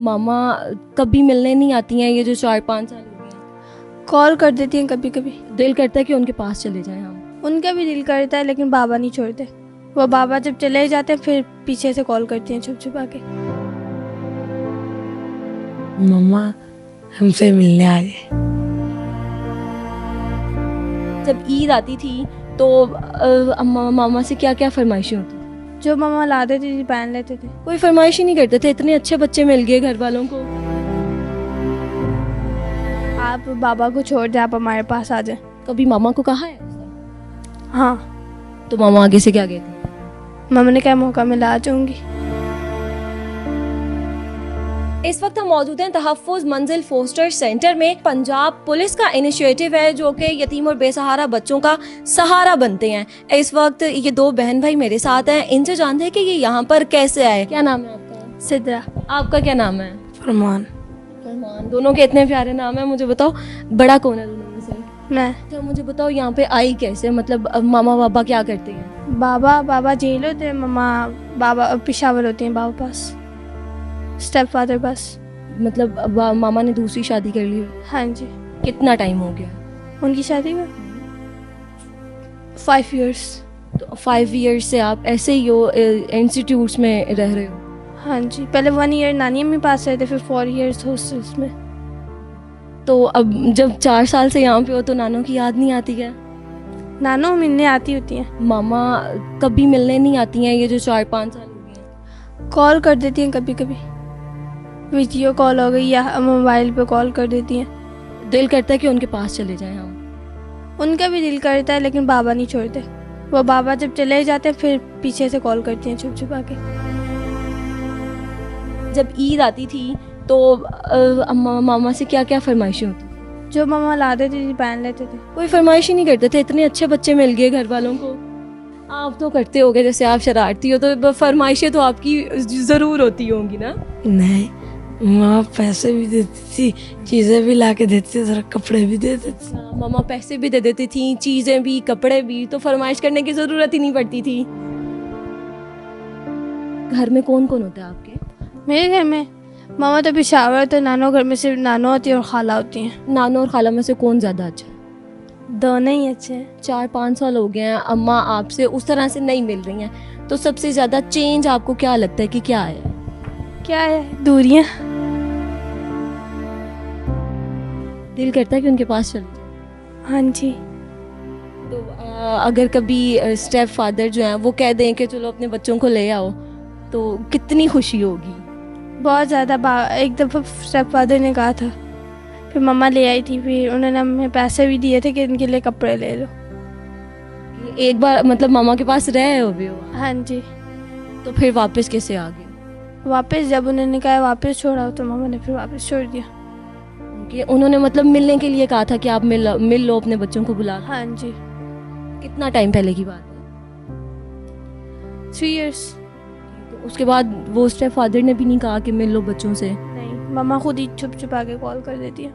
मामा कभी मिलने नहीं आती हैं, ये जो 4-5 साल हो गए हैं। कॉल कर देती हैं कभी कभी। दिल करता है कि उनके पास चले जाएं हम। उनका भी दिल करता है लेकिन बाबा नहीं छोड़ते। वो बाबा जब चले जाते हैं फिर पीछे से कॉल करती हैं छुप छुपा के। मम्मा हमसे मिलने आ जाए। जब ईद आती थी तो मामा से क्या क्या फरमाइशें होती थी? जो मामा ला देती थी पहन लेते थे। कोई फरमाइश ही नहीं करते थे, इतने अच्छे बच्चे मिल गए घर वालों को। आप बाबा को छोड़ दे, आप हमारे पास आ जाए। कभी मामा को कहा है? हाँ, तो मामा आगे से क्या कहते हैं? मामा ने क्या मौका मिला आ जाऊंगी। इस वक्त हम मौजूद हैं तहफ़्फ़ुज़ मंजिल फोस्टर सेंटर में। पंजाब पुलिस का इनिशिएटिव है जो कि यतीम और बेसहारा बच्चों का सहारा बनते हैं। इस वक्त ये दो बहन भाई मेरे साथ हैं, इनसे जानते हैं कि ये यहाँ पर कैसे आए। क्या नाम है आपका? सिद्रा। आपका क्या नाम है? फरमान। फरमान। दोनों के इतने प्यारे नाम है। मुझे बताओ बड़ा कौन है दोनों में से? मैं। अच्छा मुझे बताओ यहाँ पे आई कैसे, मतलब मामा बाबा क्या करते हैं? बाबा जेल होते हैं, बाबा पिशावर होती हैं बाबा पास, स्टेप फादर बस। मतलब मामा ने दूसरी शादी कर ली? हाँ जी। कितना टाइम हो गया उनकी शादी में? 5 years। तो 5 years से आप ऐसे ही हो इंस्टीट्यूट्स में रह रहे हो? हाँ जी, पहले 1 year नानी अम्मी पास रहे थे, फिर 4 years हॉस्टल्स में। तो अब जब 4 साल से यहाँ पे हो तो नानों की याद नहीं आती क्या? नानो मिलने आती होती हैं। मामा कभी मिलने नहीं आती हैं, ये जो 4-5 साल हो गए हैं। कॉल कर देती हैं कभी कभी, वीडियो कॉल हो गई या मोबाइल पे कॉल कर देती हैं। दिल करता है कि उनके पास चले जाएं हम। उनका भी दिल करता है लेकिन बाबा नहीं छोड़ते। वो बाबा जब चले जाते हैं फिर पीछे से कॉल करती हैं छुप छुपा के। जब ईद आती थी तो मामा से क्या क्या फरमाइशें होती थी? जो मामा ला देती थी पहन लेते थे। कोई फरमाइश ही नहीं करते थे, इतने अच्छे बच्चे मिल गए घर वालों को। आप तो करते होगे, जैसे आप शरारती हो तो फरमाइशें तो आपकी ज़रूर होती होंगी ना? नहीं, माँ पैसे भी देती थी, चीज़ें भी ला के देती थी, जरा कपड़े भी दे देती थी। मामा पैसे भी दे देती थी, चीज़ें भी, कपड़े भी, तो फरमाइश करने की ज़रूरत ही नहीं पड़ती थी। घर में कौन कौन होता है आपके? मेरे घर में मामा तो पिशावर, तो नानो घर में सिर्फ नानो होती है और खाला होती हैं। नानो और खाला में से कौन ज़्यादा अच्छा है? दोनों ही अच्छे हैं। 4-5 साल हो गए हैं, अम्मा आपसे उस तरह से नहीं मिल रही हैं, तो सबसे ज़्यादा चेंज आपको क्या लगता है कि क्या है? क्या है? दूरियां। दिल करता है कि उनके पास चले जाओ। हाँ जी। तो अगर कभी स्टेप फादर जो हैं वो कह दें कि चलो अपने बच्चों को ले आओ, तो कितनी खुशी होगी? बहुत ज़्यादा। एक दफ़ा स्टेप फादर ने कहा था, फिर मम्मा ले आई थी, फिर उन्होंने हमें पैसे भी दिए थे कि इनके लिए कपड़े ले लो। एक बार मतलब मामा के पास रहे हो भी हो? हाँ जी। तो फिर वापस कैसे आ गए? वापस जब उन्होंने कहा वापस छोड़ा तो मामा ने फिर वापस छोड़ दिया। कि उन्होंने मतलब मिलने के लिए कहा था कि आप मिल लो अपने बच्चों को बुला लो। हाँ जी। कितना टाइम पहले की बात है? 3 years। तो उसके बाद वो स्टेप फादर ने भी नहीं कहा कि मिल लो बच्चों से? नहीं, मम्मा खुद ही छुप छुपा के कॉल कर देती है।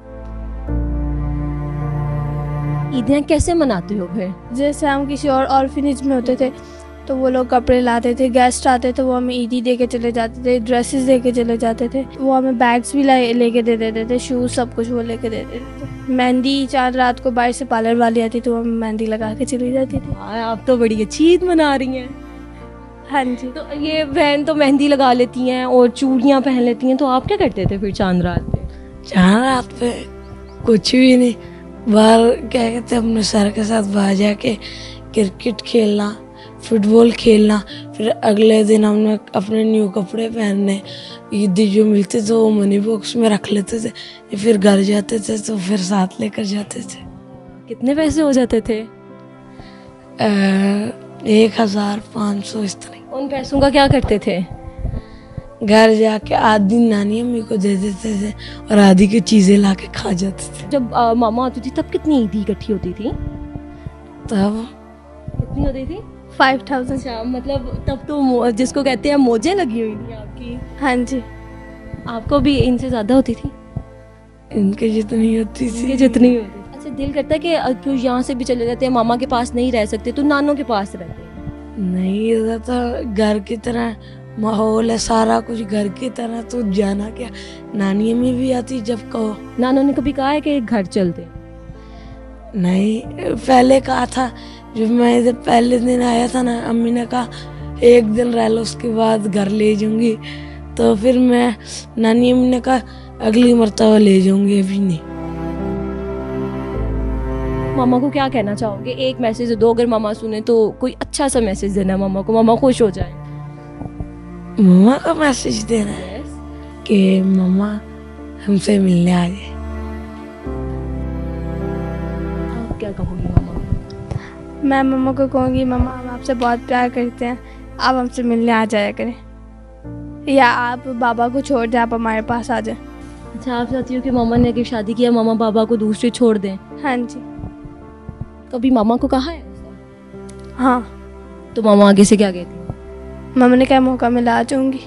ईदें कैसे मनाते हो फिर? जैसे हम किसी और ऑर्फिनेज में होते थे तो वो लोग कपड़े लाते थे, गेस्ट आते थे वो हमें ईदी दे के चले जाते थे, ड्रेसेस दे के चले जाते थे, वो हमें बैग्स भी लेके दे देते थे, शूज़ सब कुछ वो लेके दे देते थे। मेहंदी चाँद रात को बाहर से पार्लर वाली आती तो वो हमें मेहंदी लगा के चली जाती थी। आप तो बड़ी अच्छी ईद मना रही हैं। हाँ जी। तो ये बहन तो मेहंदी लगा लेती हैं और चूड़ियाँ पहन लेती हैं, तो आप क्या करते थे फिर चांद रात पे? चार रात पे कुछ भी नहीं, बाहर क्या कहते हैं अपने सर के साथ बाहर जाके क्रिकेट खेलना, फुटबॉल खेलना, फिर अगले दिन हमने अपने न्यू कपड़े पहनने, ईदी जो मिलते थे वो मनी बॉक्स में रख लेते थे, फिर घर जाते थे तो फिर साथ लेकर जाते थे। कितने पैसे हो जाते थे? 1500 इस तरह। उन पैसों का क्या करते थे? घर जाके आधी नानी अम्मी को दे देते थे और आधी की चीज़ें ला के खा जाते थे। जब मामा आती थी तब कितनी ईदी इकट्ठी होती थी? तब कितनी होती थी? 5000। अच्छा, मतलब तब तो जिसको कहते हैं मौजें लगी हुई थी आपकी। हाँ जी। आपको भी इनसे ज़्यादा होती थी? इनके जितनी होती इनके थी। जितनी होती थी। अच्छा, दिल करता है कि तो यहाँ से भी चले जाते हैं, मामा के पास नहीं रह सकते तो नानों के पास रहते हैं? नहीं, इधर तो घर की तरह माहौल है सारा कुछ घर की तरह, तो जाना क्या, नानी अम्मी भी आती जब कहो। नाना ने कभी कहा है कि घर चलते? नहीं, पहले कहा था, जब मैं इधर पहले दिन आया था ना, अम्मी ने कहा एक दिन रह लो उसके बाद घर ले जाऊंगी, तो फिर मैं, नानी अम्मी ने कहा अगली मर्तबा ले जाऊंगी, अभी नहीं। मामा को क्या कहना चाहोगे? एक मैसेज दो, अगर मामा सुने तो कोई अच्छा सा मैसेज देना मामा को, मामा खुश हो जाए। मम्मा का मैसेज देना है कि मम्मा हमसे मिलने आ जाए। आप क्या कहोगी मामा को? मैं मम्मा को कहूँगी मम्मा हम आपसे बहुत प्यार करते हैं, आप हमसे मिलने आ जाया करें, या आप बाबा को छोड़ दें, आप हमारे पास आ जाएं। अच्छा, आप चाहती हो कि मामा ने अगर शादी किया मामा बाबा को दूसरे छोड़ दें? हाँ जी। कभी मामा को कहा है? हाँ, तो मामा आगे से क्या कहती? मम्मा ने कहा मौका मिला आ जाऊँगी।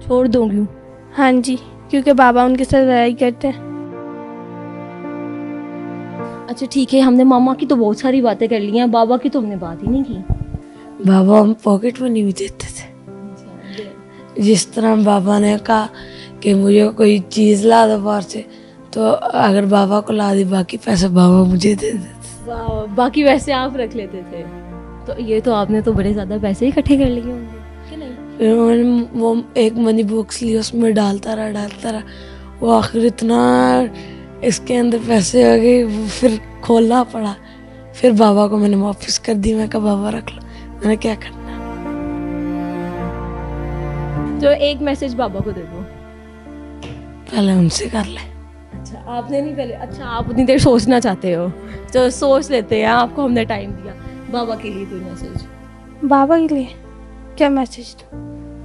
छोड़ दूंगी। हाँ जी, क्योंकि बाबा उनके साथ लड़ाई करते हैं। अच्छा ठीक है, हमने मामा की तो बहुत सारी बातें कर ली हैं, बाबा की तो हमने बात ही नहीं की। बाबा हम पॉकेट मनी भी देते थे। जिस तरह बाबा ने कहा कि मुझे कोई चीज़ ला दो बाहर से, तो अगर बाबा को ला दी, बाकी पैसे बाबा मुझे दे देते। वाह, बाकी वैसे आप रख लेते थे। तो ये तो आपने तो बड़े ज़्यादा पैसे इकट्ठे कर लिए होंगे कि नहीं? फिर मैंने वो एक मनी बॉक्स लिया, उसमें डालता रहा, वो आखिर इतना इसके अंदर पैसे आ गए, वो फिर खोलना पड़ा। फिर बाबा को मैंने वापस कर दी, मैं कहा बाबा रख लो, मैंने क्या करना। तो एक मैसेज बाबा को दे दो। पहले उनसे कर ले। अच्छा, आपने नहीं पहले? अच्छा, आप उतनी देर सोचना चाहते हो, तो सोच लेते हैं, आपको हमने टाइम दिया। बाबा के लिए कोई मैसेज? बाबा के लिए क्या मैसेज दूँ?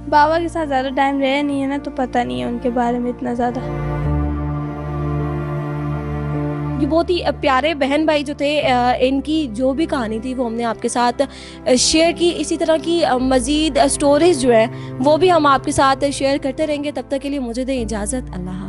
बाबा के साथ ज़्यादा टाइम रहे नहीं है ना, तो पता नहीं है उनके बारे में इतना ज़्यादा। ये बहुत ही प्यारे बहन भाई जो थे, इनकी जो भी कहानी थी वो हमने आपके साथ शेयर की। इसी तरह की मज़ीद स्टोरीज जो है वो भी हम आपके साथ शेयर करते रहेंगे। तब तक के लिए मुझे दें इजाज़त। अल्लाह।